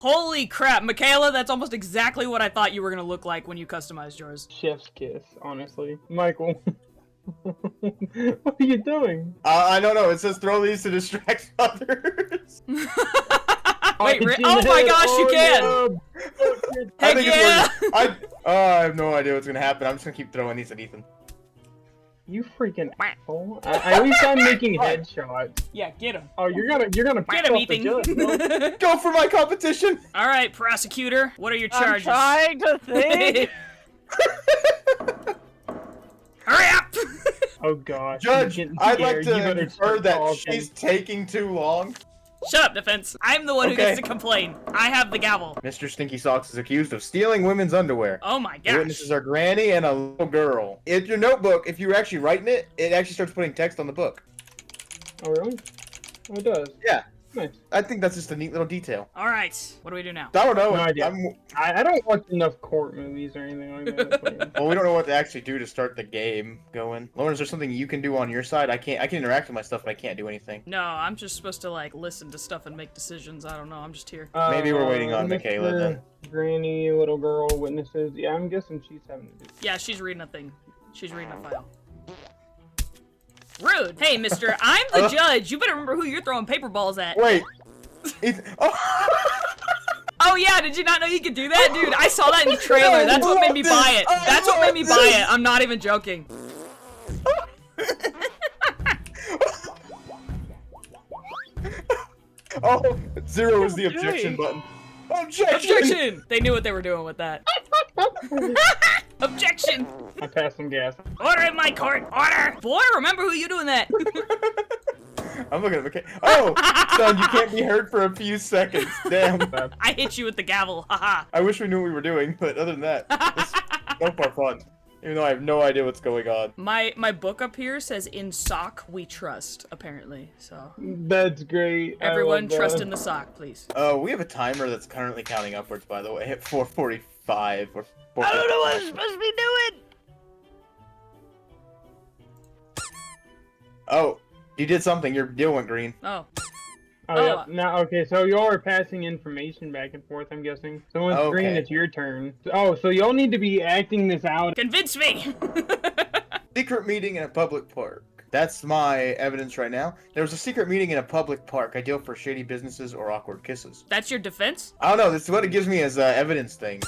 Holy crap, Michaela, that's almost exactly what I thought you were gonna look like when you customized yours. Chef's kiss, honestly. Michael. What are you doing? I don't know. It says throw these to distract others. Wait, oh my gosh, you can! I think yeah! it's working. I have no idea what's gonna happen. I'm just gonna keep throwing these at Ethan. You freaking asshole! At least I'm making headshots. Yeah, get him. Oh, you're gonna Get him, piss off the Ethan. judge. Go for my competition. All right, prosecutor. What are your charges? I'm trying to think. Hurry up! Oh gosh. Judge, you're getting I'd scared. like You to better infer start that talking. she's taking too long. Shut up, defense. I'm the one who gets to complain. I have the gavel. Mr. Stinky Socks is accused of stealing women's underwear. Oh my The gosh. witnesses are Granny and a little girl. In your notebook, if you're actually writing it, it actually starts putting text on the book. Oh really? Oh, it does. Yeah. Nice. I think that's just a neat little detail. All right, what do we do now? I don't know. No idea. I don't watch enough court movies or anything like that. Well, we don't know what to actually do to start the game going. Lauren, is there something you can do on your side? I can interact with my stuff, but I can't do anything. No, I'm just supposed to like listen to stuff and make decisions. I don't know. I'm just here. Maybe we're waiting on Mr. Michaela then. Granny, little girl, witnesses. Yeah, I'm guessing she's having to do. Yeah, she's reading a thing. She's reading a file. Rude. Hey, mister, I'm the judge. You better remember who you're throwing paper balls at. Wait. Oh. Oh yeah, did you not know you could do that? Dude, I saw that in the trailer. That's what made me buy it. That's what made me buy it. I'm not even joking. Oh, 0 is the objection button. Objection! They knew what they were doing with that. Objection! I passed some gas. Order in my court! Order! Boy, remember who you doing that. I'm looking at Michaela. Oh, son, you can't be heard for a few seconds. Damn. I hit you with the gavel. Haha. I wish we knew what we were doing, but other than that, it's so far fun. Even though I have no idea what's going on. My book up here says, "In sock we trust," apparently. So That's great. everyone trust in the sock, please. We have a timer that's currently counting upwards, by the way, at 4:45 or 4:50. I don't know what I'm supposed to be doing. Oh, you did something. Your deal went green. Oh. Oh, yeah. Now, okay, so y'all are passing information back and forth, I'm guessing. So when it's green, it's your turn. Oh, so y'all need to be acting this out. Convince me! Secret meeting in a public park. That's my evidence right now. There was a secret meeting in a public park, ideal for shady businesses or awkward kisses. That's your defense? I don't know. This is what it gives me as evidence things.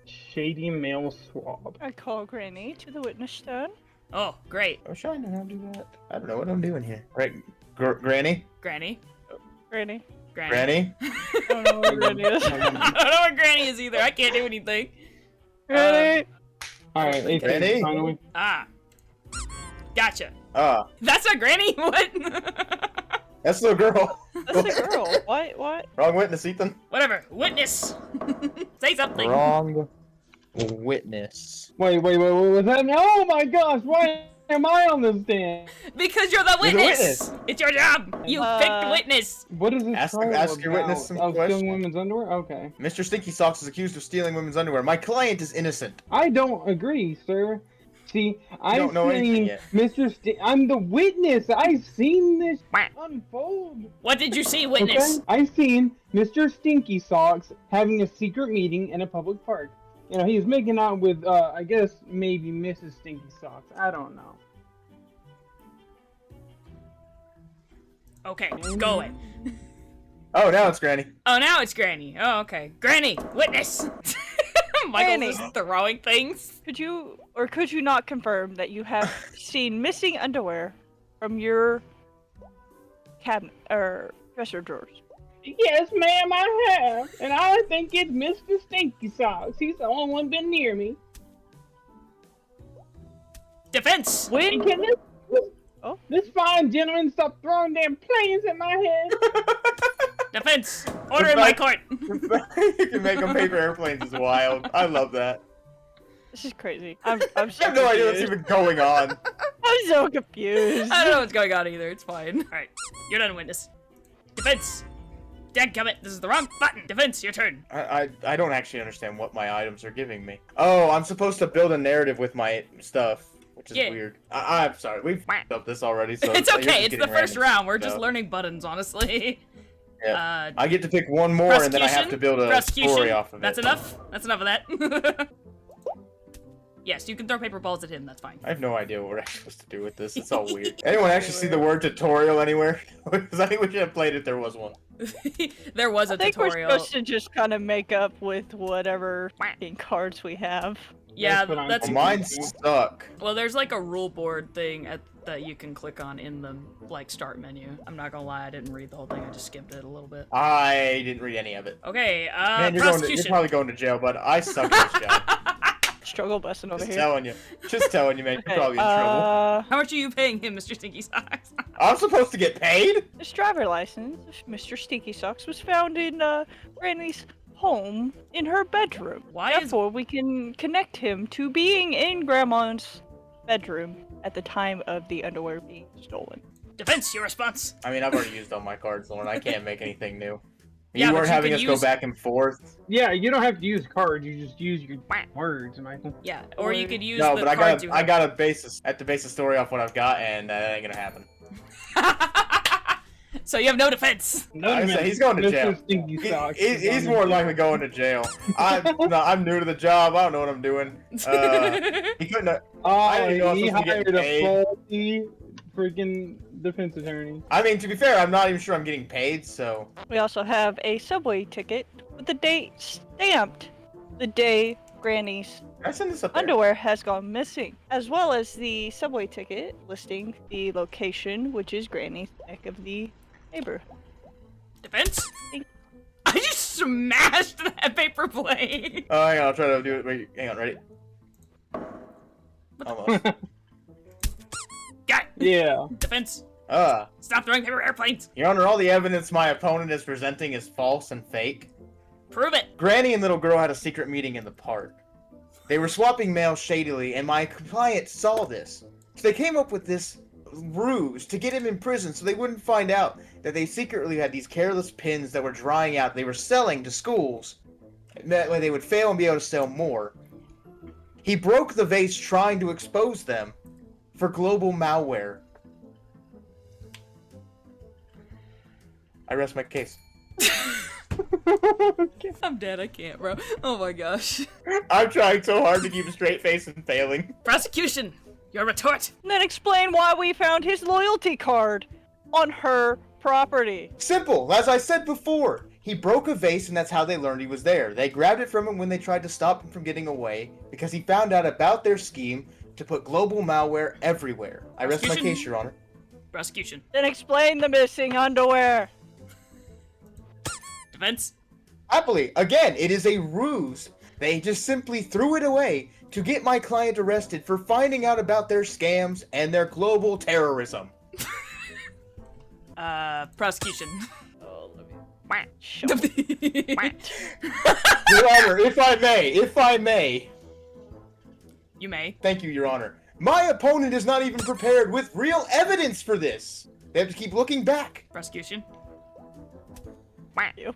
Shady male swab. I call Granny to the witness stand. Oh, great. I wish I knew how to do that. I don't know what I'm doing here. Right, Granny? Granny. Granny. Granny? I don't know what Granny is. I don't know what Granny is either. I can't do anything. Granny. Alright, Granny? finally. Ah. Gotcha. Ah. That's not Granny? What? That's the girl. That's the girl. What? Wrong witness, Ethan. Whatever. Witness. Say something. Wrong witness. Wait, was that? Oh my gosh, why am I on this stand? Because you're the You're the witness. witness. It's your job. You picked witness. What is this Ask trial your about? witness some Of stealing questions. women's underwear? Okay. Mr. Stinky Socks is accused of stealing women's underwear. My client is innocent. I don't agree, sir. See, I've don't know anything seen yet. Mr. I'm the witness. I've seen this unfold. What did you see, witness? Okay? I've seen Mr. Stinky Socks having a secret meeting in a public park. You know, he was making out with, I guess, maybe Mrs. Stinky Socks. I don't know. Okay, go it. Oh, now it's Granny. Oh, now it's Granny. Oh, okay. Granny, witness. Michael's just throwing things. Could you not confirm that you have seen missing underwear from your cabinet or dresser drawers? Yes, ma'am, I have. And I think it's Mr. Stinky Socks. He's the only one been near me. Defense. And When? can this fine gentleman stop throwing damn planes at my head? Defense. Order in my court. You can make them paper airplanes is wild. I love that. This is crazy. I'm so I have no idea what's confused. even going on. I'm so confused. I don't know what's going on either. It's fine. All right, you're done, witness. Defense. Dadgummit, this is the wrong button. Defense, your turn. I don't actually understand what my items are giving me. Oh, I'm supposed to build a narrative with my stuff, which is weird. I'm sorry, we've f***ed up this already. So It's you're okay. just It's getting the first random round. We're just stuff. learning buttons, honestly. Yeah. I get to pick one more, and then I have to build a story off of it. That's enough. That's enough of that. Yes, you can throw paper balls at him. That's fine. I have no idea what we're actually supposed to do with this. It's all weird. Anyone actually see the word tutorial anywhere? Because I think we should have played it if there was one. There was a tutorial. I think we're supposed to just kind of make up with whatever cards we have. Yeah, that's mine suck. Well, there's like a rule board thing that you can click on in the like start menu. I'm not gonna lie, I didn't read the whole thing. I just skipped it a little bit. I didn't read any of it. Okay, Man, you're probably going to jail, but I suck at this job. Struggle busting over here. Just telling you, man. You're probably in trouble. How much are you paying him, Mr. Stinky Socks? I'm supposed to get paid? This driver license of Mr. Stinky Socks was found in Granny's home in her bedroom. Therefore, we can connect him to being in Grandma's bedroom at the time of the underwear being stolen. Defense, your response. I mean, I've already used all my cards, Lauren. I can't make anything new. Yeah, you weren't having us go back and forth. Yeah, you don't have to use cards. You just use your words, Michael. Yeah, or you could use no, the but cards I got a basis. I have to base the story off what I've got, and that ain't gonna happen. So you have no defense. He's going to jail. He's more likely going to jail. I'm new to the job. I don't know what I'm doing. He couldn't have. He hired a faulty freaking defense attorney. I mean, to be fair, I'm not even sure I'm getting paid, so. We also have a subway ticket with the date stamped the day Granny's underwear has gone missing, as well as the subway ticket listing the location, which is Granny's neck of the neighbor. Defense? I just smashed that paper plate. Oh, hang on, I'll try to do it. Wait, hang on, ready? Almost. Got it. Yeah. Defense. Stop throwing paper airplanes. Your Honor, all the evidence my opponent is presenting is false and fake. Prove it. Granny and little girl had a secret meeting in the park. They were swapping mail shadily, and my client saw this. So they came up with this ruse to get him in prison so they wouldn't find out that they secretly had these careless pins that were drying out. They were selling to schools. That way they would fail and be able to sell more. He broke the vase trying to expose them for global malware. I rest my case. I'm dead, I can't, bro. Oh my gosh. I'm trying so hard to keep a straight face and failing. Prosecution, your retort. Then explain why we found his loyalty card on her property. Simple, as I said before. He broke a vase and that's how they learned he was there. They grabbed it from him when they tried to stop him from getting away because he found out about their scheme to put global malware everywhere. I rest my case, Your Honor. Prosecution. Then explain the missing underwear. Defense. Happily, again, it is a ruse. They just simply threw it away to get my client arrested for finding out about their scams and their global terrorism. Prosecution. Oh, let me... Your Honor, if I may. You may. Thank you, Your Honor. My opponent is not even prepared with real evidence for this. They have to keep looking back. Prosecution. You.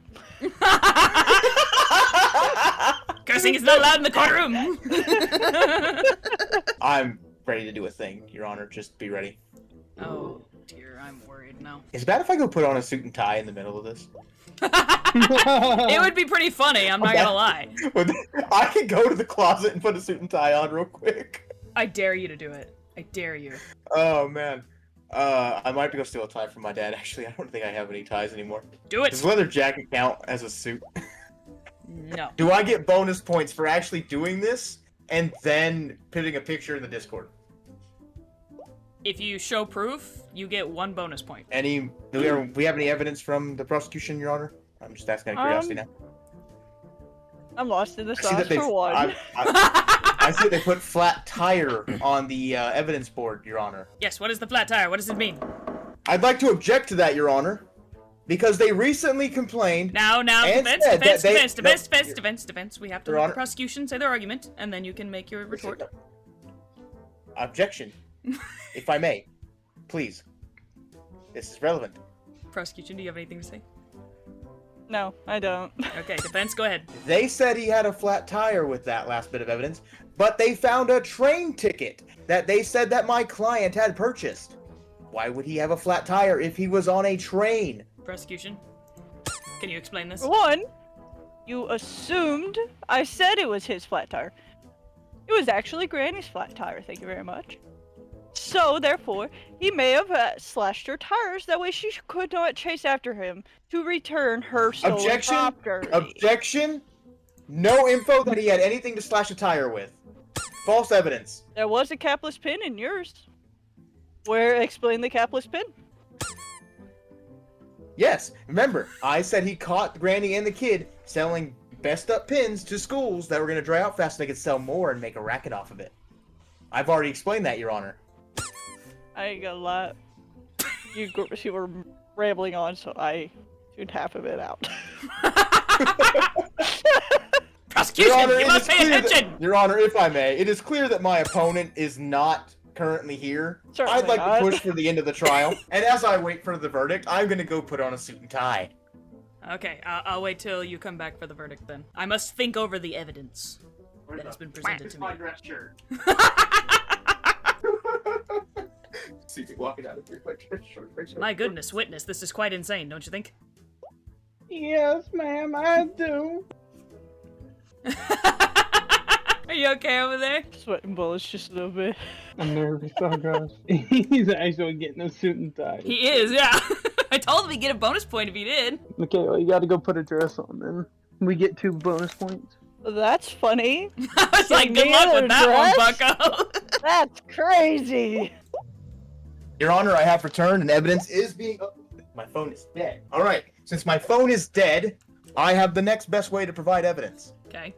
Cursing is not allowed in the courtroom. I'm ready to do a thing, Your Honor. Just be ready. Oh dear, I'm worried now. Is it bad if I go put on a suit and tie in the middle of this? It would be pretty funny, I'm not gonna lie. I can go to the closet and put a suit and tie on real quick. I dare you to do it. I dare you. Oh man. I might have to go steal a tie from my dad, actually. I don't think I have any ties anymore. Do it! Does leather jacket count as a suit? No. Do I get bonus points for actually doing this and then putting a picture in the Discord? If you show proof, you get 1 bonus point. Do we have any evidence from the prosecution, Your Honor? I'm just asking out of curiosity now. I'm lost in the sauce for one. I see they put flat tire on the evidence board, Your Honor. Yes, what is the flat tire? What does it mean? I'd like to object to that, Your Honor. Because they recently complained. Now, defense. We have to let the prosecution say their argument, and then you can make your retort. Objection. If I may. Please. This is relevant. Prosecution, do you have anything to say? No, I don't. Okay, defense, go ahead. They said he had a flat tire with that last bit of evidence, but they found a train ticket that they said that my client had purchased. Why would he have a flat tire if he was on a train? Prosecution. Can you explain this? For one, you assumed I said it was his flat tire. It was actually Granny's flat tire, thank you very much. So, therefore, he may have slashed her tires, that way she could not chase after him to return her stolen property. Objection! No info that he had anything to slash a tire with. False evidence. There was a capless pin in yours. Explain the capless pin. Yes, remember, I said he caught Granny and the kid selling best up pins to schools that were going to dry out fast so they could sell more and make a racket off of it. I've already explained that, Your Honor. I ain't gonna lie. You were rambling on, so I tuned half of it out. Prosecution, you must pay attention! Your Honor, if I may, it is clear that my opponent is not currently here. Certainly I'd like not. to push for the end of the trial, and as I wait for the verdict, I'm gonna go put on a suit and tie. Okay, I'll wait till you come back for the verdict then. I must think over the evidence that has been presented to me. Dress shirt. See me walking out of here, my dress shirt. My goodness, witness, this is quite insane, don't you think? Yes, ma'am, I do. Are you okay over there? Sweating bullets just a little bit. I'm nervous, oh gosh. He's actually getting a suit and tie. He is, yeah. I told him he'd get a bonus point if he did. Okay, well, you gotta go put a dress on then. We get 2 bonus points. That's funny. I was like, good luck with that one, bucko. That's crazy. Your Honor, I have returned and evidence is being uploaded. My phone is dead. Alright, since my phone is dead, I have the next best way to provide evidence. Okay.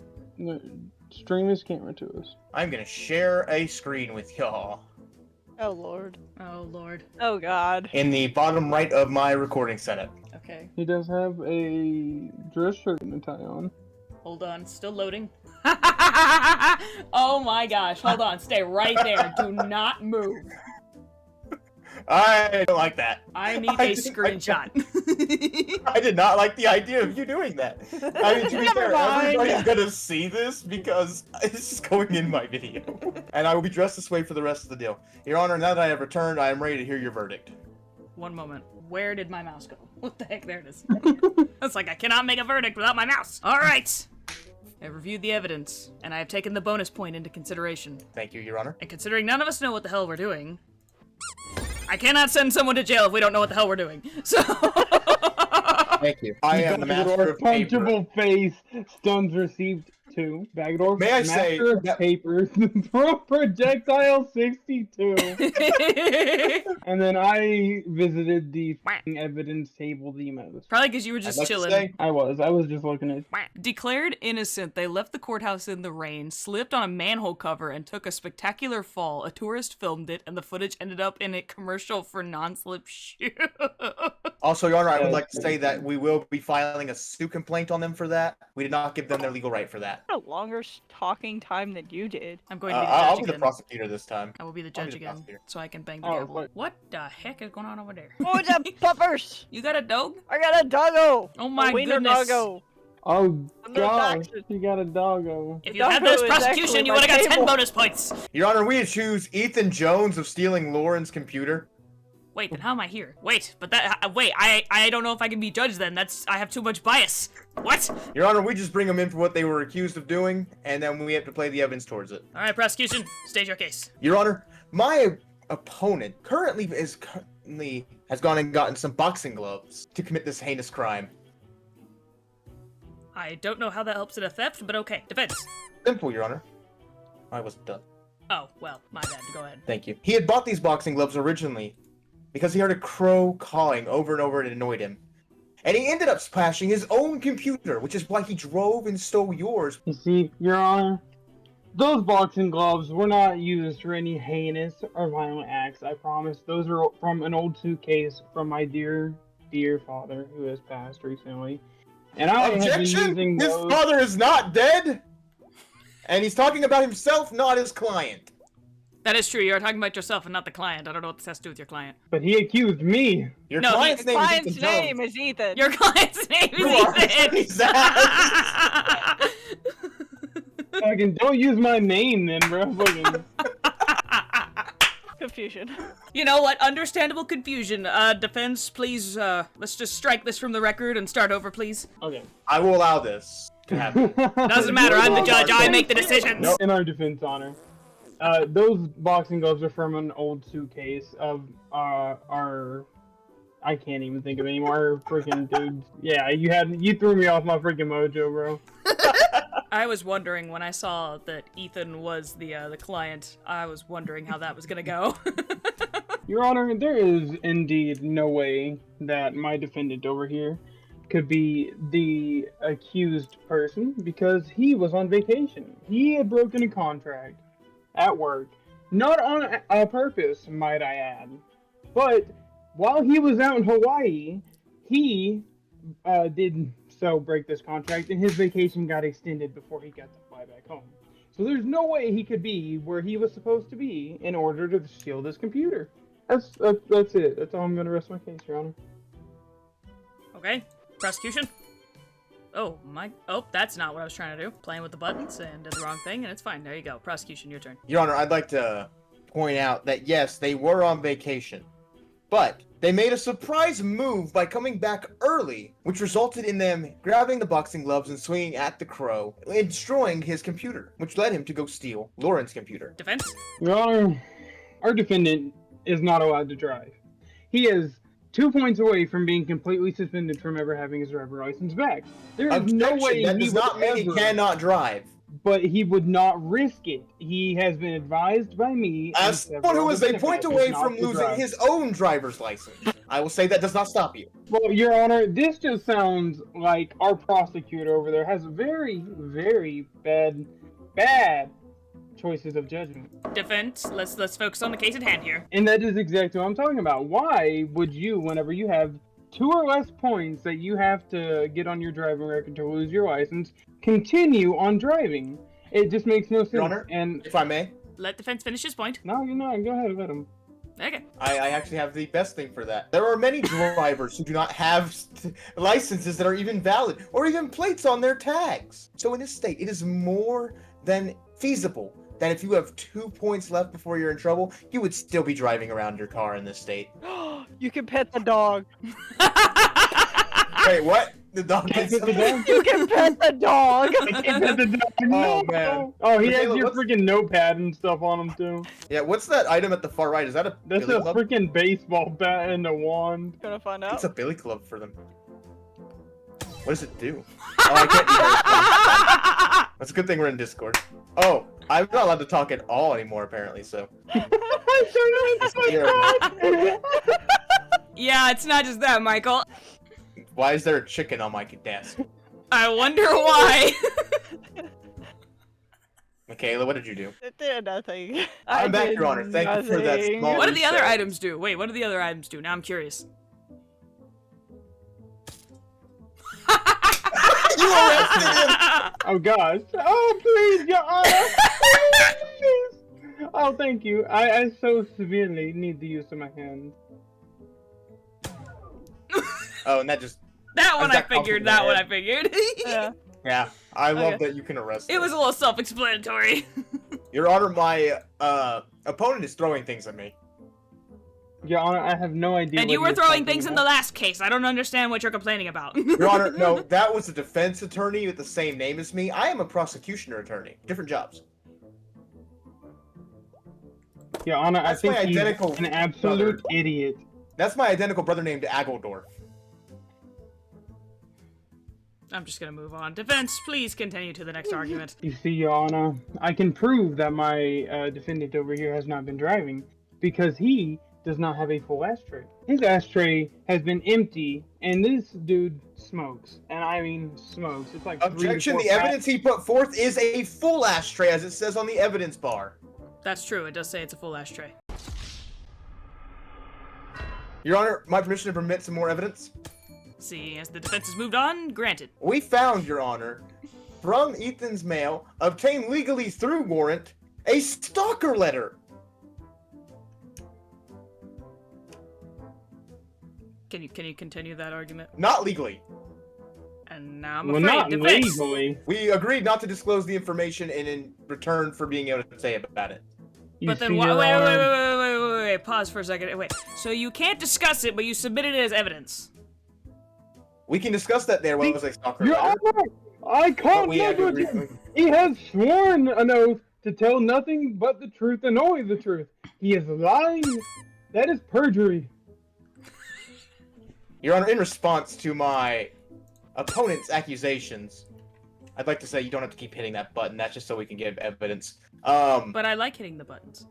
Stream his camera to us. I'm gonna share a screen with y'all. Oh lord. Oh lord. Oh god. In the bottom right of my recording setup. Okay. He does have a dress shirt and a tie on. Hold on, still loading. Oh my gosh, hold on, stay right there. Do not move. I don't like that. I need a screenshot. I did not like the idea of you doing that. I mean, to be fair, everybody's gonna see this because this is going in my video. And I will be dressed this way for the rest of the deal. Your Honor, now that I have returned, I am ready to hear your verdict. One moment. Where did my mouse go? What the heck? There it is. It's like I cannot make a verdict without my mouse. All right. I reviewed the evidence, and I have taken the bonus point into consideration. Thank you, Your Honor. And considering none of us know what the hell we're doing, I cannot send someone to jail if we don't know what the hell we're doing. So. Thank you. I am the master of paper. Punchable face. Stones received 2. Baggledorf. May I say master of that- papers. Throw projectile 62. And then I visited the evidence table the most. Probably because you were just chilling. I was just looking at. Declared innocent, they left the courthouse in the rain, slipped on a manhole cover, and took a spectacular fall. A tourist filmed it, and the footage ended up in a commercial for non-slip shoe. Also, Your Honor, I would like to say that we will be filing a suit complaint on them for that. We did not give them their legal right for that. A longer talking time than you did. I'm going to be the I'll judge be again. the prosecutor this time. I will be the judge again, so I can bang the Oh, gavel. what? What the heck is going on over there? Oh, it's a puppers! You got a dog? I got a doggo! Oh my a wiener goodness. Doggo. Oh I'm gosh, not taxed. you got a doggo. If you had this Doggo is prosecution, actually you would have got my 10 table. bonus points. Your Honor, we accuse Ethan Jones of stealing Lauren's computer. Wait, then how am I here? Wait, but that, wait, I don't know if I can be judged then. I have too much bias. What? Your Honor, we just bring them in for what they were accused of doing, and then we have to play the evidence towards it. All right, prosecution, stage your case. Your Honor, my opponent currently has gone and gotten some boxing gloves to commit this heinous crime. I don't know how that helps in a theft, but okay. Defense. Simple, Your Honor. I wasn't done. Oh, well, my bad. Go ahead. Thank you. He had bought these boxing gloves originally because he heard a crow cawing over and over and it annoyed him. And he ended up smashing his own computer, which is why he drove and stole yours. You see, Your Honor, those boxing gloves were not used for any heinous or violent acts, I promise. Those are from an old suitcase from my dear, dear father who has passed recently. And I have been using His those... father is not dead! And he's talking about himself, not his client. That is true. You're talking about yourself and not the client. I don't know what this has to do with your client. But he accused me. Your No, client's His name is client's Ethan name Jones. is Ethan. Your client's name is You are Ethan. his ass. Fucking don't use my name then, bro. Fucking... confusion. You know what? Understandable confusion. Defense, please, let's just strike this from the record and start over, please. Okay. I will allow this to happen. Doesn't matter, I'm the judge, I make the decisions! Nope. In our defense, Honor, those boxing gloves are from an old suitcase of our... I can't even think of any more freaking dudes. Yeah, you threw me off my freaking mojo, bro. I was wondering when I saw that Ethan was the client, I was wondering how that was gonna go. Your Honor, there is indeed no way that my defendant over here could be the accused person because he was on vacation. He had broken a contract at work, not on purpose, might I add, but while he was out in Hawaii, he did so break this contract, and his vacation got extended before he got to fly back home. So there's no way he could be where he was supposed to be in order to steal this computer. That's it. That's all I'm gonna rest my case, Your Honor. Okay, prosecution. Oh, that's not what I was trying to do. Playing with the buttons and did the wrong thing, and it's fine. There you go. Prosecution, your turn. Your Honor, I'd like to point out that yes, they were on vacation, but they made a surprise move by coming back early, which resulted in them grabbing the boxing gloves and swinging at the crow and destroying his computer, which led him to go steal Lauren's computer. Defense? Your Honor, our defendant is not allowed to drive. He is 2 points away from being completely suspended from ever having his driver license back. There is no way that he does would not mean he cannot drive. But he would not risk it. He has been advised by me. As someone who is a point away from losing his own driver's license, I will say that does not stop you. Well, Your Honor, this just sounds like our prosecutor over there has very, very bad choices of judgment. Defense, let's focus on the case at hand here. And that is exactly what I'm talking about. Why would you, whenever you have 2 or less points that you have to get on your driving record to lose your license, continue on driving? It just makes no sense. Your Honor, and if I may. Let defense finish his point. No, you're not. Go ahead, let him. Okay. I actually have the best thing for that. There are many drivers who do not have licenses that are even valid, or even plates on their tags. So in this state, it is more than feasible that if you have 2 points left before you're in trouble, you would still be driving around your car in this state. You can pet the dog. Wait, what? The dog can pet the dog? You can pet the dog. I can't pet the dog. Oh, man. Oh, he has Michaela, your freaking notepad and stuff on him too. Yeah, what's that item at the far right? Is that a That's billy a club? freaking baseball bat and a wand. Gonna find out. It's a billy club for them. What does it do? Oh, I can't do that. That's a good thing we're in Discord. Oh, I'm not allowed to talk at all anymore, apparently, so. Yeah, it's not just that, Michael. Why is there a chicken on my desk? I wonder why. Michaela, what did you do? It did nothing. I'm back, Your Honor. Thank you for that Nothing. small What do the other reset. items do? Wait, what do the other items do? Now I'm curious. You arrested him! Oh gosh. Oh please, Your Honor. Please. Oh, thank you. I so severely need the use of my hands. Oh, and that just... That one I got figured, confident that one there. I figured. Yeah. Yeah, I love Okay. that you can arrest It was us. a little self-explanatory. Your Honor, my opponent is throwing things at me. Your Honor, I have no idea. And what you were you're throwing talking things in the about. last case. I don't understand what you're complaining about. Your Honor, no, that was a defense attorney with the same name as me. I am a prosecutioner attorney. Different jobs. Your Honor, That's I my think he's identical an absolute brother. idiot. That's my identical brother named Baggledorf. I'm just gonna move on. Defense, please continue to the next argument. You see, Your Honor, I can prove that my defendant over here has not been driving because he does not have a full ashtray. His ashtray has been empty, and this dude smokes. And I mean smokes. It's like Objection, 3 to the 4 evidence he put forth is a full ashtray, as it says on the evidence bar. That's true. It does say it's a full ashtray. Your Honor, my permission to permit some more evidence? See, as the defense has moved on, granted. We found, Your Honor, from Ethan's mail, obtained legally through warrant, a stalker letter. Can you continue that argument? Not legally. And now I'm Well, afraid. not Defense. legally. We agreed not to disclose the information in return for being able to say about it. You But then see, why? Your Wait, Honor, Wait, pause for a second. Wait, so you can't discuss it, but you submitted it as evidence. We can discuss that there while I was like stalker. Your Honor, I can't negligence him. He has sworn an oath to tell nothing but the truth and only the truth. He is lying. That is perjury. Your Honor, in response to my opponent's accusations, I'd like to say you don't have to keep hitting that button. That's just so we can give evidence. But I like hitting the buttons.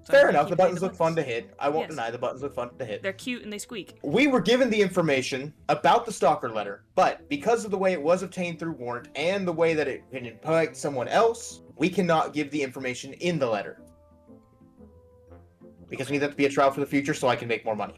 So fair enough. The buttons look fun to hit. I won't Yes. deny the buttons look fun to hit. They're cute and they squeak. We were given the information about the stalker letter, but because of the way it was obtained through warrant and the way that it can impact someone else, we cannot give the information in the letter. Because we need that to be a trial for the future so I can make more money.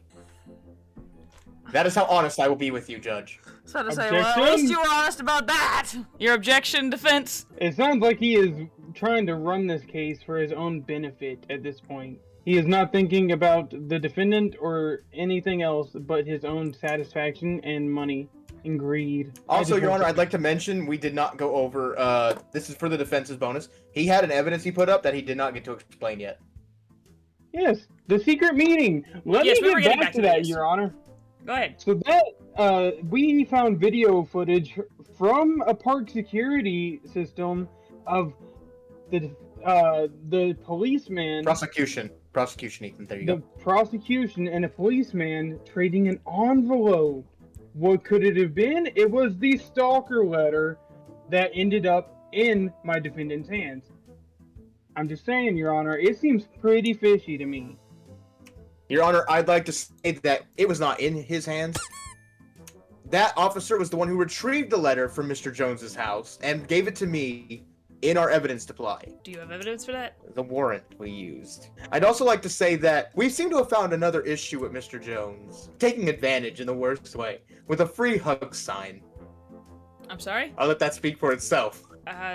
That is how honest I will be with you, Judge. So to say, well, at least you were honest about that. Your objection, defense? It sounds like he is trying to run this case for his own benefit at this point. He is not thinking about the defendant or anything else but his own satisfaction and money and greed. Also, Your Honor, I'd like to mention we did not go over, this is for the defense's bonus. He had an evidence he put up that he did not get to explain yet. Yes, the secret meeting. Let me get back to that, Your Honor. Go ahead. So that, we found video footage from a park security system of the policeman. Prosecution, Ethan, there you go. The prosecution and a policeman trading an envelope. What could it have been? It was the stalker letter that ended up in my defendant's hands. I'm just saying, Your Honor, it seems pretty fishy to me. Your Honor, I'd like to say that it was not in his hands. That officer was the one who retrieved the letter from Mr. Jones's house and gave it to me in our evidence supply. Do you have evidence for that? The warrant we used. I'd also like to say that we seem to have found another issue with Mr. Jones, taking advantage in the worst way, with a free hug sign. I'm sorry? I'll let that speak for itself.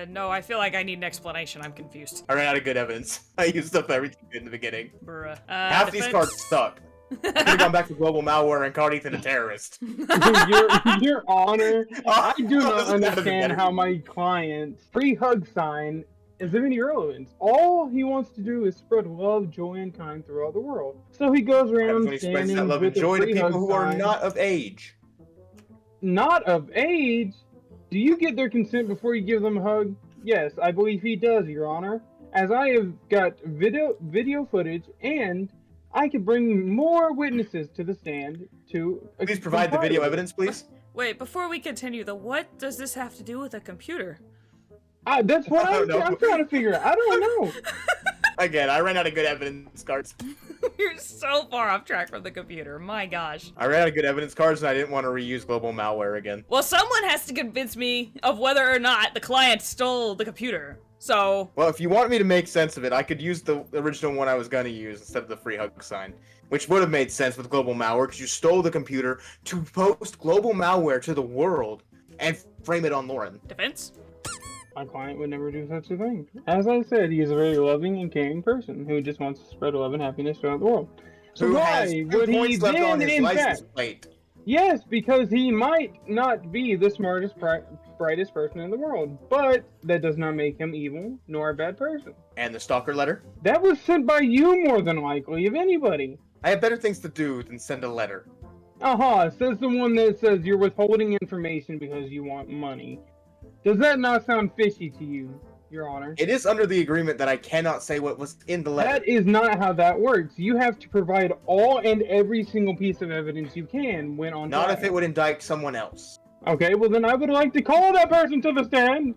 No, I feel like I need an explanation. I'm confused. I ran out of good evidence. I used up everything in the beginning. Bruh. Half these cards suck. I could have gone back to global malware and called Ethan a terrorist. Your Honor, I do not understand how my client's free hug sign is of any relevance. All he wants to do is spread love, joy, and kind throughout the world. So he goes around He spreads standing that love with and joy a to free people hug who are sign. not of age. Not of age? Do you get their consent before you give them a hug? Yes, I believe he does, Your Honor. As I have got video footage, and I can bring more witnesses to the stand to... Please provide the video evidence, please. Wait, before we continue, though, what does this have to do with a computer? That's what I'm trying to figure out. I don't know. Again, I ran out of good evidence cards. You're so far off track from the computer. My gosh. I ran out of good evidence cards, and I didn't want to reuse global malware again. Well, someone has to convince me of whether or not the client stole the computer. So... Well, if you want me to make sense of it, I could use the original one I was going to use instead of the free hug sign. Which would have made sense with global malware, because you stole the computer to post global malware to the world and frame it on Lauren. Defense? My client would never do such a thing. As I said, he is a very loving and caring person who just wants to spread love and happiness throughout the world. So Who why has 2 would he points left on then, his in license fact... plate? Yes, because he might not be the smartest, brightest person in the world, but that does not make him evil, nor a bad person. And the stalker letter? That was sent by you more than likely, if anybody. I have better things to do than send a letter. Says the one that says you're withholding information because you want money. Does that not sound fishy to you, Your Honor? It is under the agreement that I cannot say what was in the letter. That is not how that works. You have to provide all and every single piece of evidence you can when on trial. Not if it would indict someone else. Okay, well then I would like to call that person to the stand.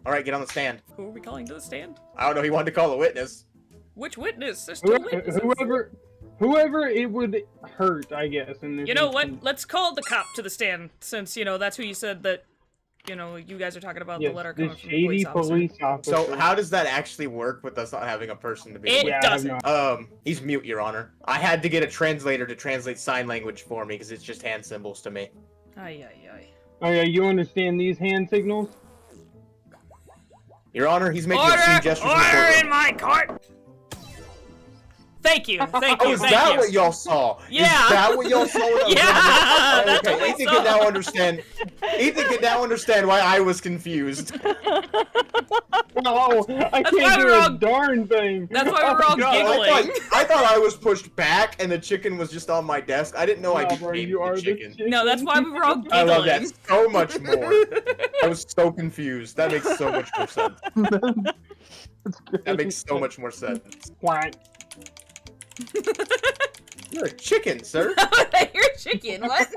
Alright, get on the stand. Who are we calling to the stand? I don't know, he wanted to call a witness. Which witness? There's 2 witnesses. Whoever it would hurt, I guess. In this You know instance. what? Let's call the cop to the stand, since, that's who you said that, you guys are talking about the letter coming from the police officer. So how does that actually work with us not having a person to be It with? doesn't. He's mute, Your Honor. I had to get a translator to translate sign language for me, because it's just hand symbols to me. Ay. Oh yeah, you understand these hand signals? Your Honor, he's making obscene gestures. Order in my court! Thank you. Oh, is that what y'all saw? Yeah. Is that what y'all saw? Yeah. Okay, Ethan can now understand. Ethan can now understand why I was confused. No, I can't do a darn thing. That's why we were all giggling. I thought I was pushed back and the chicken was just on my desk. I didn't know I became the chicken. No, that's why we were all giggling. I love that so much more. I was so confused. That makes so much more sense. That makes so much more sense. Quack. You're a chicken, sir. You're a chicken, what?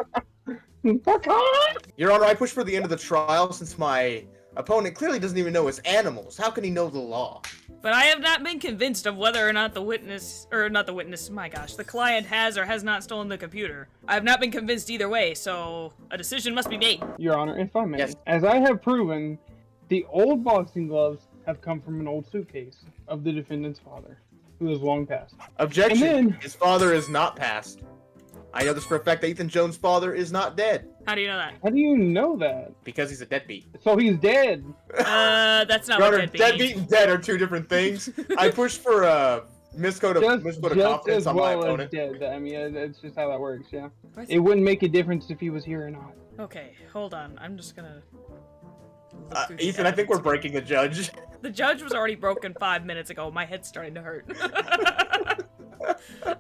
Your Honor, I pushed for the end of the trial since my opponent clearly doesn't even know his animals. How can he know the law? But I have not been convinced of whether or not the client has or has not stolen the computer. I have not been convinced either way, so a decision must be made. Your Honor, if I may, yes. As I have proven, the old boxing gloves have come from an old suitcase of the defendant's father, who is long passed. Objection. Then, his father is not passed. I know this for a fact that Ethan Jones' father is not dead. How do you know that? How do you know that? Because he's a deadbeat. So he's dead. That's not Your what Honor, deadbeat and dead are two different things. I pushed for a miscode of confidence on my opponent. Dead. I mean, that's just how that works, yeah. It wouldn't make a difference if he was here or not. Okay, hold on. I'm just gonna... Ethan, I think we're breaking the judge. The judge was already broken 5 minutes ago. My head's starting to hurt.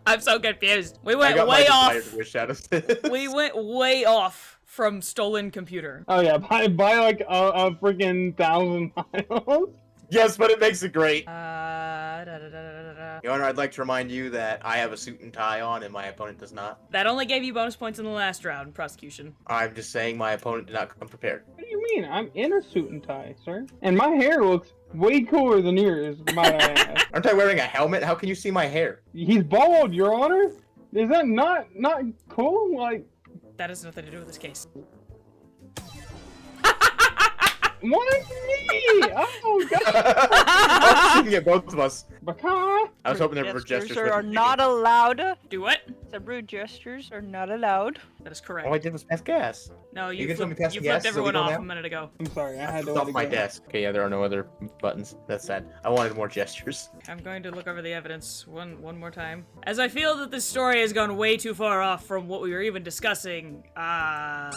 I'm so confused. We went way off. We went way off from stolen computer. Oh yeah, by like a freaking 1,000 miles. Yes, but it makes it great. Your Honor, I'd like to remind you that I have a suit and tie on and my opponent does not. That only gave you bonus points in the last round, prosecution. I'm just saying my opponent did not come prepared. What do you mean? I'm in a suit and tie, sir. And my hair looks way cooler than yours, might I add. Aren't I wearing a helmet? How can you see my hair? He's bald, Your Honor. Is that not cool? Like... That has nothing to do with this case. Why me? Oh god! I'm shooting at both of us. Baka. I was hoping there were gestures. Are not allowed. Do what? Some rude gestures are not allowed. That is correct. All I did was pass gas. No, you flipped gas, everyone off a minute ago. I'm sorry, I had to off my desk. Okay, yeah, there are no other buttons. That's sad. I wanted more gestures. I'm going to look over the evidence one more time. As I feel that this story has gone way too far off from what we were even discussing, not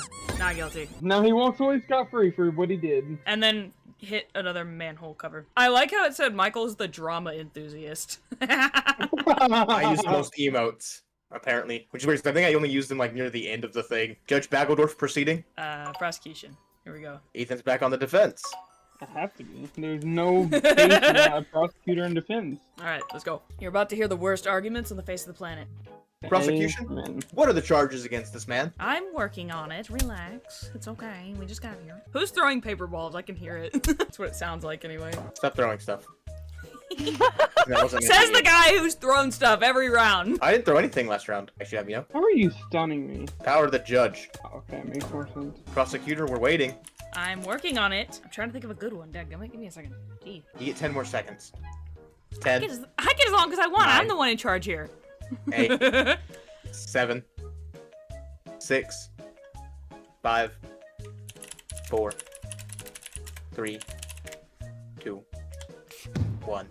guilty. Now he walks away scot-free for what he did. And then hit another manhole cover. I like how it said Michael's the drama enthusiast. I use most emotes, apparently. Which is weird, I think I only used them like near the end of the thing. Judge Baggledorf proceeding. Prosecution. Here we go. Ethan's back on the defense. I have to be. There's no case without a prosecutor in defense. Alright, let's go. You're about to hear the worst arguments on the face of the planet. Prosecution? Amen. What are the charges against this man? I'm working on it. Relax. It's okay. We just got here. Who's throwing paper balls? I can hear it. That's what it sounds like anyway. Stop throwing stuff. Says the guy who's thrown stuff every round. I didn't throw anything last round. I should have, you know. How are you stunning me? Power of the judge. Okay, makes more sense. Prosecutor, we're waiting. I'm working on it. I'm trying to think of a good one. Dadgummit, give me a second. Gee. You get 10 more seconds. 10. I get as long as I want. 9. I'm the one in charge here. 8. 7. 6. 5. 4. 3. 2. 1.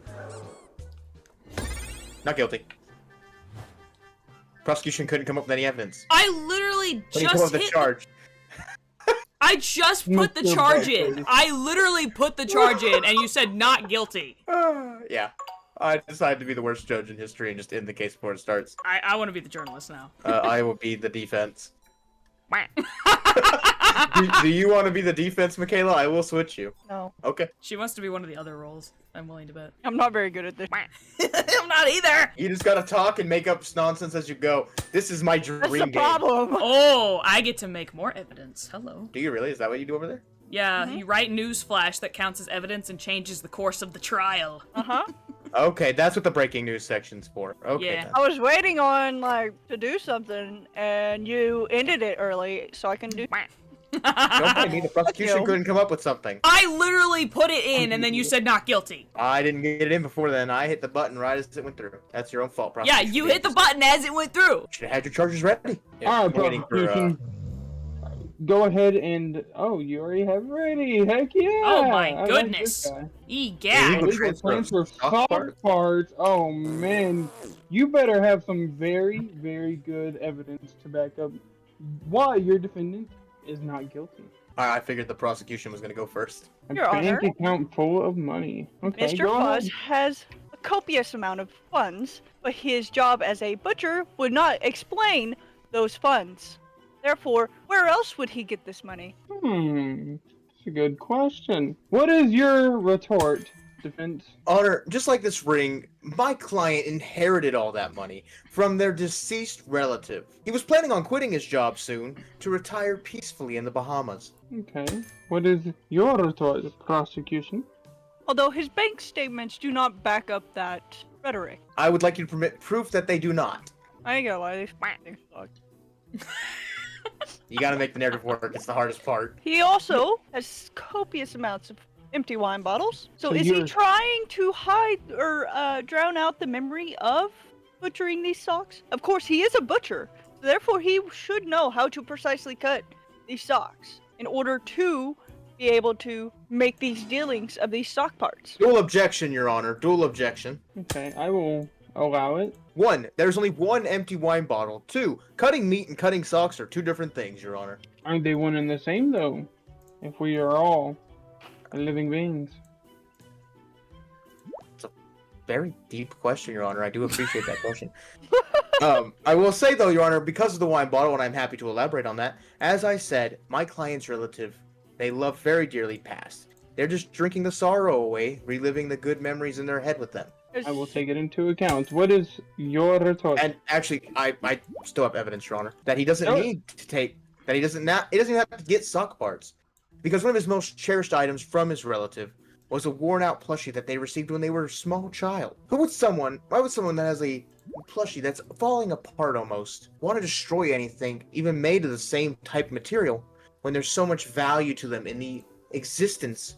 Not guilty. Prosecution couldn't come up with any evidence. I literally just hit the charge. I just put the charge in. I literally put the charge in, and you said not guilty. Yeah. I decided to be the worst judge in history and just end the case before it starts. I want to be the journalist now. I will be the defense. do you want to be the defense, Michaela? I will switch you. No. Okay. She wants to be one of the other roles. I'm willing to bet. I'm not very good at this. I'm not either. You just gotta talk and make up nonsense as you go. This is my dream That's the game. problem. Oh, I get to make more evidence. Hello. Do you really? Is that what you do over there? Yeah, you write newsflash that counts as evidence and changes the course of the trial. Uh-huh. Okay, that's what the breaking news section's for. Okay. Yeah. Then. I was waiting on, like, to do something, and you ended it early, so I can do... Don't blame me, the prosecution couldn't come up with something. I literally put it in, and then you said not guilty. I didn't get it in before then. I hit the button right as it went through. That's your own fault, prosecution. Yeah, you hit the button as it went through. Should have had your charges ready. Alright, prosecution. Go ahead and... Oh, you already have ready. Heck yeah. Oh my goodness. Egad. Legal transfer of soft parts. Oh man. You better have some very, very good evidence to back up why your defendant is not guilty. I figured the prosecution was going to go first. Your a bank Honor. account full of money. Okay, Mr. go Fuzz ahead. has a copious amount of funds, but his job as a butcher would not explain those funds. Therefore, where else would he get this money? That's a good question. What is your retort, defense? Honor, just like this ring, my client inherited all that money from their deceased relative. He was planning on quitting his job soon to retire peacefully in the Bahamas. Okay. What is your retort, prosecution? Although his bank statements do not back up that rhetoric. I would like you to permit proof that they do not. I ain't gonna lie, these things suck. You gotta make the narrative work, it's the hardest part. He also has copious amounts of empty wine bottles. So So is he you're- trying to hide or drown out the memory of butchering these socks? Of course, he is a butcher. So therefore, he should know how to precisely cut these socks in order to be able to make these dealings of these sock parts. Dual objection, Your Honor, dual objection. Okay, I will allow it. 1. There's only one empty wine bottle. 2. Cutting meat and cutting socks are two different things, Your Honor. Aren't they one and the same, though? If we are all living beings. Very deep question, Your Honor. I do appreciate that question. I will say, though, Your Honor, because of the wine bottle, and I'm happy to elaborate on that, as I said, my client's relative, they love very dearly passed. They're just drinking the sorrow away, reliving the good memories in their head with them. I will take it into account. What is your retort? And actually, I still have evidence, Your Honor, that he doesn't No. need to take, that he doesn't even have to get sock parts. Because one of his most cherished items from his relative was a worn-out plushie that they received when they were a small child. Why would someone that has a plushie that's falling apart almost want to destroy anything, even made of the same type material, when there's so much value to them in the existence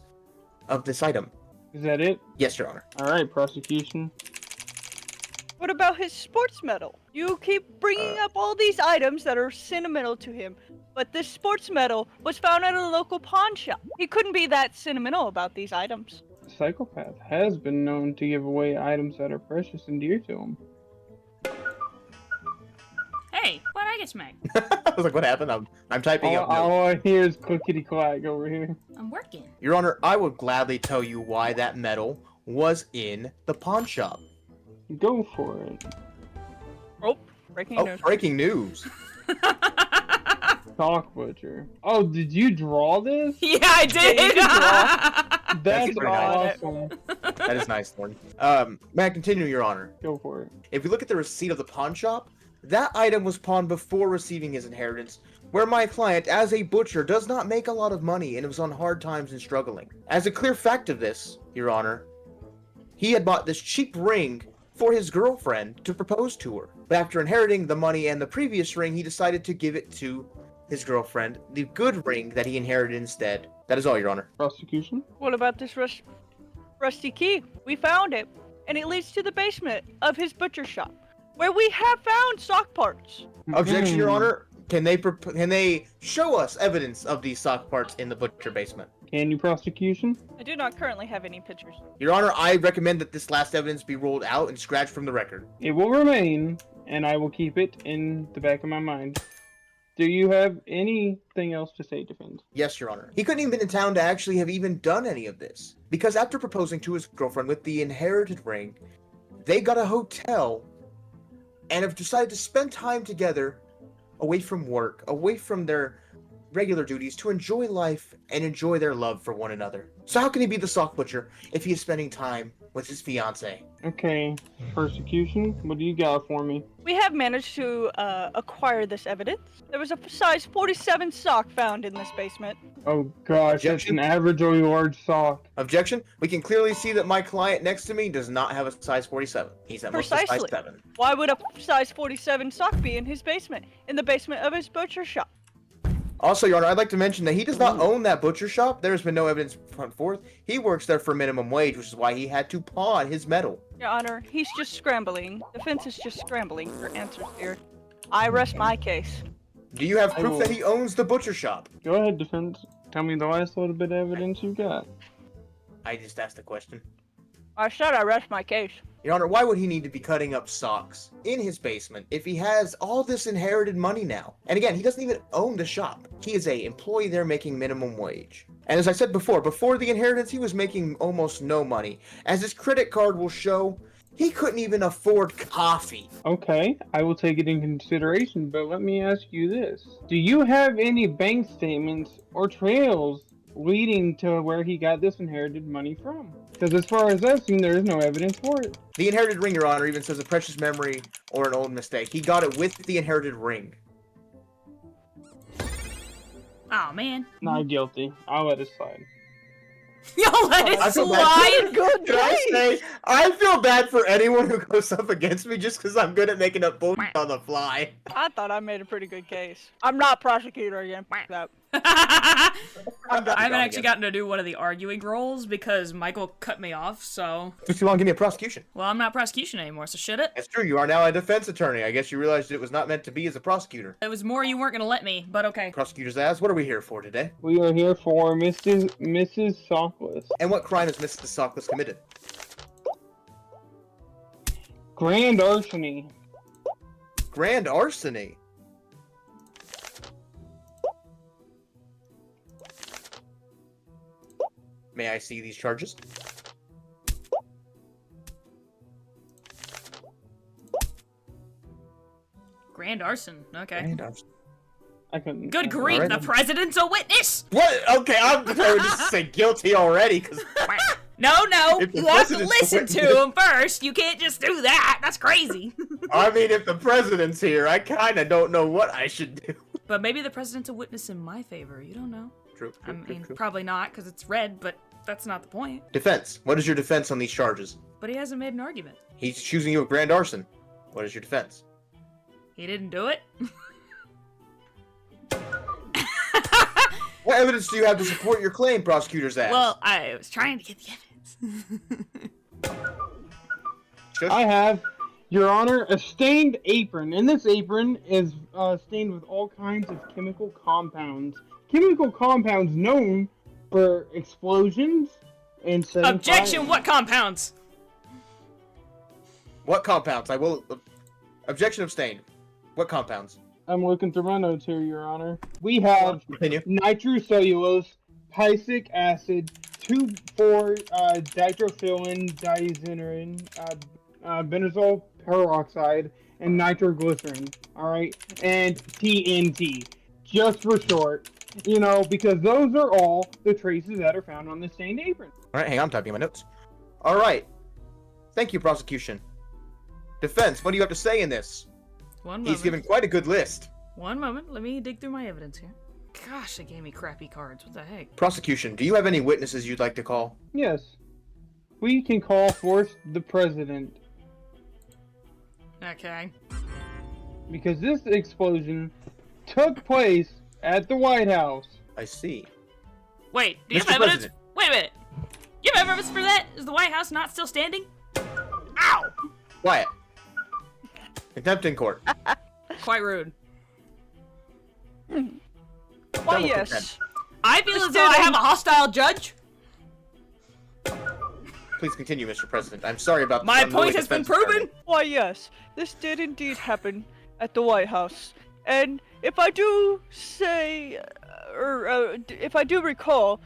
of this item? Is that it? Yes, Your Honor. Alright, prosecution. What about his sports medal? You keep bringing up all these items that are sentimental to him, but this sports medal was found at a local pawn shop. He couldn't be that sentimental about these items. A psychopath has been known to give away items that are precious and dear to him. Hey, why'd I get smacked? I was like, what happened? I'm typing up notes. All I hear is clickety-clack over here. I'm working. Your Honor, I would gladly tell you why that medal was in the pawn shop. Go for it. Oh, breaking Oh, news. breaking news. Sock butcher. Oh, did you draw this? Yeah, I did. That's pretty nice. awesome. That is nice, Thorn. May I continue, Your Honor? Go for it. If you look at the receipt of the pawn shop, that item was pawned before receiving his inheritance, where my client, as a butcher, does not make a lot of money and was on hard times and struggling. As a clear fact of this, Your Honor, he had bought this cheap ring for his girlfriend to propose to her. But after inheriting the money and the previous ring, he decided to give it to his girlfriend, the good ring that he inherited instead. That is all, Your Honor. Prosecution? What about this rusty key? We found it, and it leads to the basement of his butcher shop, where we have found sock parts. Objection, Your Mm. Honor. Can they show us evidence of these sock parts in the butcher basement? Can you, prosecution? I do not currently have any pictures. Your Honor, I recommend that this last evidence be ruled out and scratched from the record. It will remain, and I will keep it in the back of my mind. Do you have anything else to say, defense? Yes, Your Honor. He couldn't even been in town to actually have even done any of this. Because after proposing to his girlfriend with the inherited ring, they got a hotel and have decided to spend time together away from work, away from their regular duties, to enjoy life and enjoy their love for one another. So how can he be the sock butcher if he is spending time with his fiancée? Okay, persecution, what do you got for me? We have managed to acquire this evidence. There was a size 47 sock found in this basement. Oh gosh, that's Objection? an average or large sock. Objection? We can clearly see that my client next to me does not have a size 47. He's at most a size Precisely. 7. Why would a size 47 sock be in his basement? In the basement of his butcher shop? Also, Your Honor, I'd like to mention that he does not own that butcher shop. There's been no evidence put forth. He works there for minimum wage, which is why he had to pawn his medal. Your Honor, he's just scrambling. Defense is just scrambling for answers here. I rest my case. Do you have I proof will- that he owns the butcher shop? Go ahead, defense. Tell me the last little bit of evidence you got. I just asked the question. I said I rest my case. Your Honor, why would he need to be cutting up socks in his basement if he has all this inherited money now? And again, he doesn't even own the shop. He is a employee there making minimum wage. And as I said before the inheritance, he was making almost no money. As his credit card will show, he couldn't even afford coffee. Okay, I will take it in consideration, but let me ask you this. Do you have any bank statements or trails leading to where he got this inherited money from? Because as far as I've seen, there is no evidence for it. The inherited ring, Your Honor, even says a precious memory or an old mistake. He got it with the inherited ring. Oh man. Not guilty. I'll let it slide. Y'all let it slide? Good Can I say, I feel bad for anyone who goes up against me just because I'm good at making up bullshit on the fly. I thought I made a pretty good case. I'm not prosecutor again. That. I haven't actually gotten to do one of the arguing roles because Michael cut me off, so... Took too long to give me a prosecution. Well, I'm not prosecution anymore, so shit it. That's true, you are now a defense attorney. I guess you realized it was not meant to be as a prosecutor. It was more you weren't gonna let me, but okay. Prosecutor's ass, what are we here for today? We are here for Mrs. Sockless. And what crime has Mrs. Sockless committed? Grand larceny. Grand larceny? May I see these charges? Grand arson, okay. Grand arson. I couldn't. Good grief, Alright, the then. president's a witness! What? Okay, I'm prepared to say guilty already, because... No, If the you have to president's a listen to witness- him first. You can't just do that. That's crazy. I mean, if the president's here, I kinda don't know what I should do. But maybe the president's a witness in my favor. You don't know. True, I true, true, mean, true. probably not, because it's red, but that's not the point. Defense. What is your defense on these charges? But he hasn't made an argument. He's accusing you of grand arson. What is your defense? He didn't do it. What evidence do you have to support your claim, prosecutor's ass? Well, I was trying to get the evidence. Shush. I have, Your Honor, a stained apron. And this apron is stained with all kinds of chemical compounds. Chemical compounds known for explosions and setting Objection! fire. What compounds? What compounds? I will... Objection abstained. What compounds? I'm looking through my notes here, Your Honor. We have Continue. nitrocellulose, pisic acid, 2,4-ditrophyllin diazinerin, benzoyl peroxide, and nitroglycerin. Alright? And TNT. Just for short. You know, because those are all the traces that are found on the stained apron. Alright, hang on, I'm typing my notes. Alright. Thank you, prosecution. Defense, what do you have to say in this? One moment. He's given quite a good list. One moment. Let me dig through my evidence here. Gosh, they gave me crappy cards. What the heck? Prosecution, do you have any witnesses you'd like to call? Yes. We can call forth the president. Okay. Because this explosion took place at the White House. I see. Wait, do you Mr. have evidence? President. Wait a minute. You have evidence for that? Is the White House not still standing? Ow! Quiet. Contempt in court. Quite rude. Why, Double yes. contempt. I feel as though I have a hostile judge. Please continue, Mr. President. I'm sorry about My unruly point has been defense attorney. proven. Why, yes. This did indeed happen at the White House. And if I do say, if I do recall,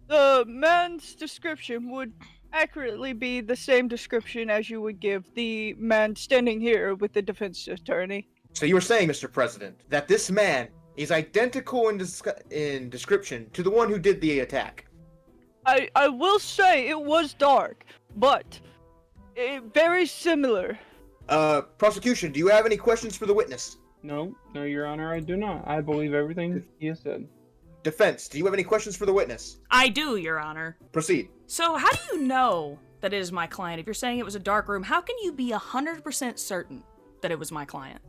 the man's description would accurately be the same description as you would give the man standing here with the defense attorney. So you were saying, Mr. President, that this man is identical in description to the one who did the attack. I will say it was dark, but very similar. Prosecution, do you have any questions for the witness? No, Your Honor, I do not. I believe everything he has said. Defense, do you have any questions for the witness? I do, Your Honor. Proceed. So how do you know that it is my client? If you're saying it was a dark room, how can you be 100% certain that it was my client?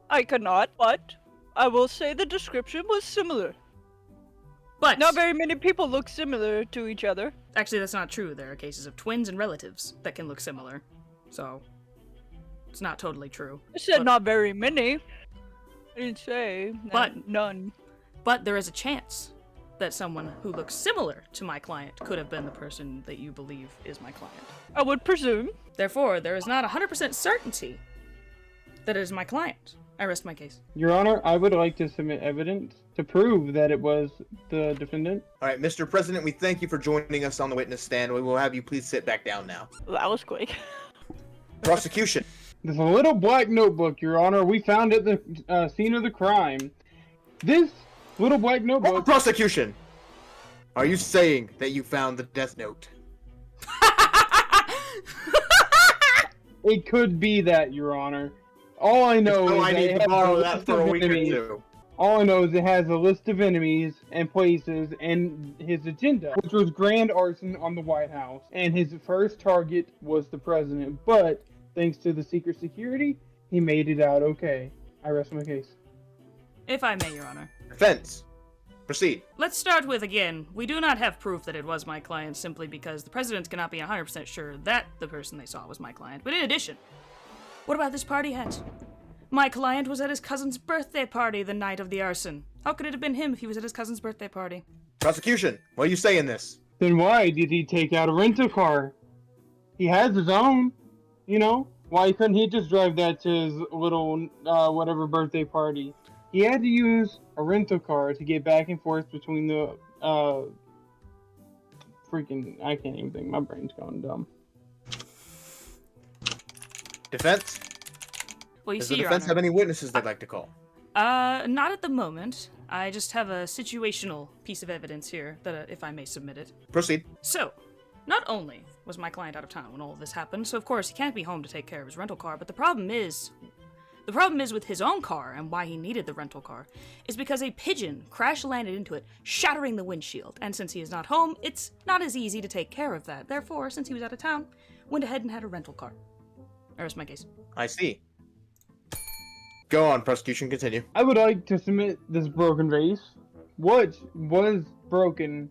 I cannot, but I will say the description was similar. But Not very many people look similar to each other. actually, that's not true. There are cases of twins and relatives that can look similar. So it's not totally true. I said But- not very many. I didn't say But- none. But there is a chance that someone who looks similar to my client could have been the person that you believe is my client. I would presume. Therefore, there is not 100% certainty that it is my client. I rest my case. Your Honor, I would like to submit evidence to prove that it was the defendant. All right, Mr. President, we thank you for joining us on the witness stand. We will have you please sit back down now. That was quick. Prosecution. There's a little black notebook, Your Honor. We found at the scene of the crime. This little black notebook... Prosecution! Are you saying that you found the death note? It could be that, Your Honor. All I know is I need to borrow that for a week or two. All I know is it has a list of enemies and places and his agenda, which was grand arson on the White House. And his first target was the president. But thanks to the secret security, he made it out okay. I rest my case. If I may, Your Honor. Defense. Proceed. Let's start with, again, we do not have proof that it was my client simply because the president cannot be 100% sure that the person they saw was my client. But in addition, what about this party hat? My client was at his cousin's birthday party the night of the arson. How could it have been him if he was at his cousin's birthday party? Prosecution, what are you saying this? Then why did he take out a rental car? He has his own, you know? Why couldn't he just drive that to his little, whatever birthday party? He had to use a rental car to get back and forth between the, freaking, I can't even think, my brain's going dumb. Defense? Well, you Does see, the Your defense Honor. have any witnesses they'd like to call? Not at the moment. I just have a situational piece of evidence here that, if I may submit it. Proceed. So, not only was my client out of town when all of this happened, so of course he can't be home to take care of his rental car, but the problem is with his own car and why he needed the rental car is because a pigeon crash landed into it, shattering the windshield. And since he is not home, it's not as easy to take care of that. Therefore, since he was out of town, went ahead and had a rental car. I rest my case. I see. Go on, prosecution, continue. I would like to submit this broken vase, which was broken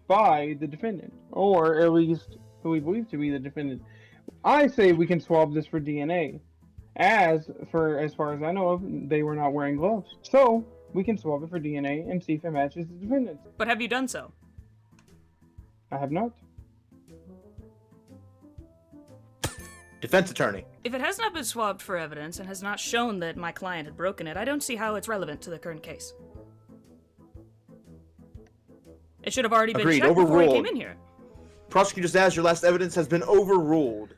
by the defendant, or at least who we believe to be the defendant. I say we can swab this for DNA, as far as I know of, they were not wearing gloves. So, we can swab it for DNA and see if it matches the defendant. But have you done so? I have not. Defense attorney. If it has not been swabbed for evidence and has not shown that my client had broken it, I don't see how it's relevant to the current case. It should have already been Agreed. checked before he Overruled. came in here. Prosecutor Zaz, your last evidence has been overruled.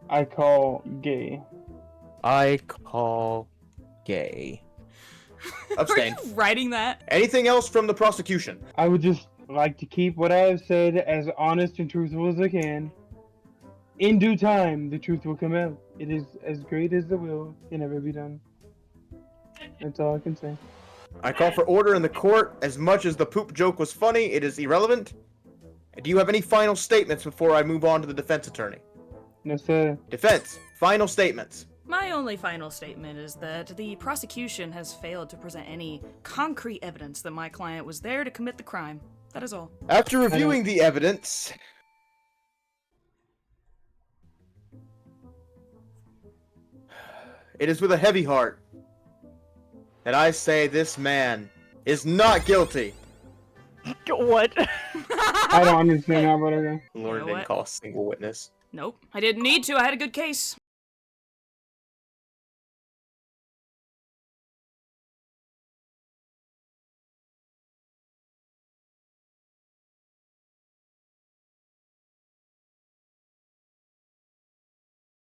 I call gay. I call gay. Abstain. Are you writing that? Anything else from the prosecution? I would just like to keep what I have said as honest and truthful as I can. In due time, the truth will come out. It is as great as the will can ever be done. That's all I can say. I call for order in the court. As much as the poop joke was funny, it is irrelevant. Do you have any final statements before I move on to the defense attorney? No, sir. Defense, final statements. My only final statement is that the prosecution has failed to present any concrete evidence that my client was there to commit the crime. That is all. After reviewing the evidence, it is with a heavy heart that I say this man is not guilty. What? I don't understand that, but okay. Lord You know didn't what? call a single witness. Nope. I didn't need to. I had a good case.